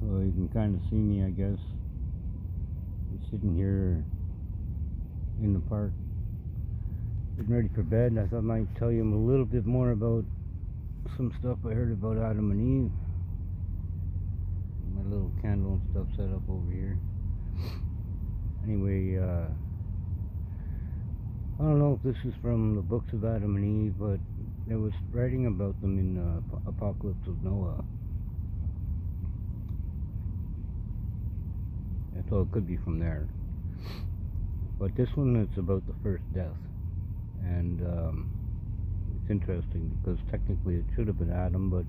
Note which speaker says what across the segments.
Speaker 1: Well, you can kind of see me, I guess. I'm sitting here in the park, getting ready for bed. I thought I might tell you a little bit more about some stuff I heard about Adam and Eve. My little candle and stuff set up over here. Anyway, I don't know if this is from the books of Adam and Eve, but there was writing about them in the Apocalypse of Noah. And so it could be from there. But this one is about the first death. And it's interesting because technically it should have been Adam, but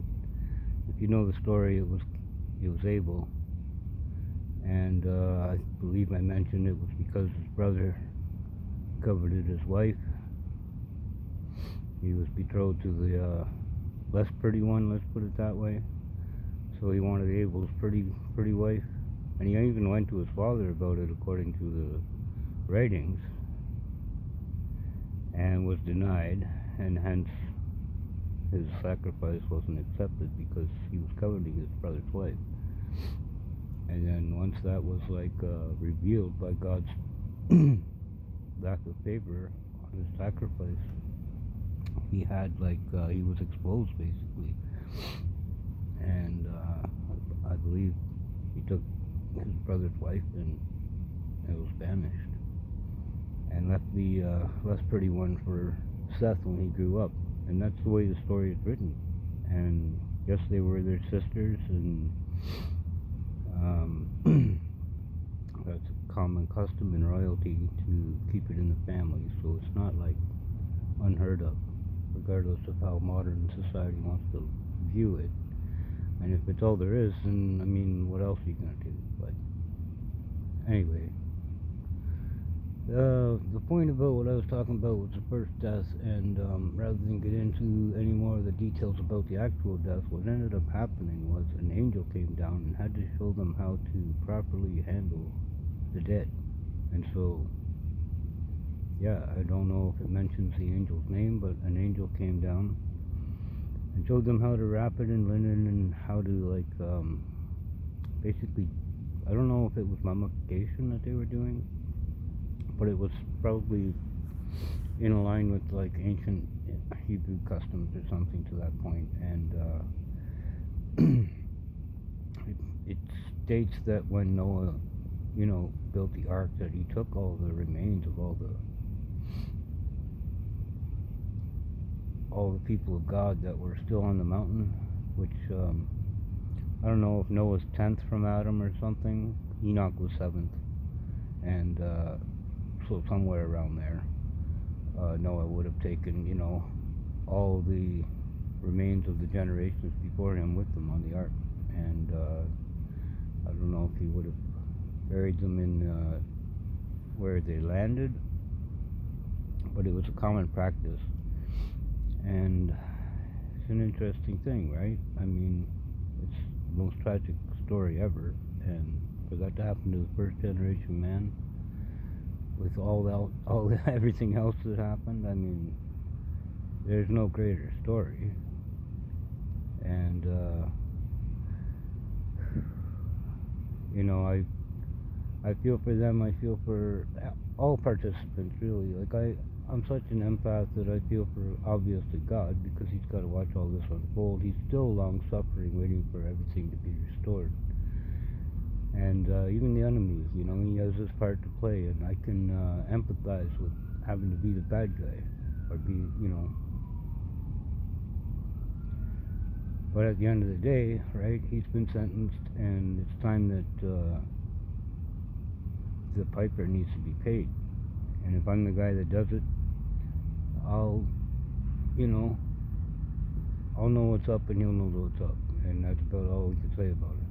Speaker 1: if you know the story, it was Abel. And I believe I mentioned it was because his brother coveted his wife. He was betrothed to the less pretty one, let's put it that way. So he wanted Abel's pretty wife. And he even went to his father about it, according to the writings, and was denied, and hence his sacrifice wasn't accepted because he was coveting his brother's wife. And then once that was revealed by God's lack of favor on his sacrifice, he had he was exposed basically. And I believe he took his brother's wife and it was banished, and left the less pretty one for Seth when he grew up. And that's the way the story is written. And yes, they were their sisters, and that's a common custom in royalty to keep it in the family, so it's not unheard of, regardless of how modern society wants to view it. And if it's all there is, then I mean, what else are you gonna do? But anyway, the point about what I was talking about was the first death, and rather than get into any more of the details about the actual death, what ended up happening was an angel came down and had to show them how to properly handle the dead. And so, yeah, I don't know if it mentions the angel's name, but an angel came down and showed them how to wrap it in linen and how to basically, I don't know if it was mummification that they were doing, but it was probably in line with ancient Hebrew customs or something to that point. And it states that when Noah, built the ark, that he took all the remains of all the people of God that were still on the mountain, which I don't know if Noah's 10th from Adam or something. Enoch was 7th, and so somewhere around there, Noah would have taken, all the remains of the generations before him with them on the ark. And I don't know if he would have buried them in where they landed, but it was a common practice. And it's an interesting thing, right? I mean, it's the most tragic story ever, and for that to happen to the first generation man, with everything else that happened, I mean, there's no greater story. And I feel for them. I feel for all participants, really. I'm such an empath that I feel for, obviously, God, because he's got to watch all this unfold. He's still long-suffering, waiting for everything to be restored. And even the enemies, he has his part to play, and I can empathize with having to be the bad guy, or be, But at the end of the day, right, he's been sentenced, and it's time that the piper needs to be paid. And if I'm the guy that does it, I'll know what's up, and he'll know what's up. And that's about all we can say about it.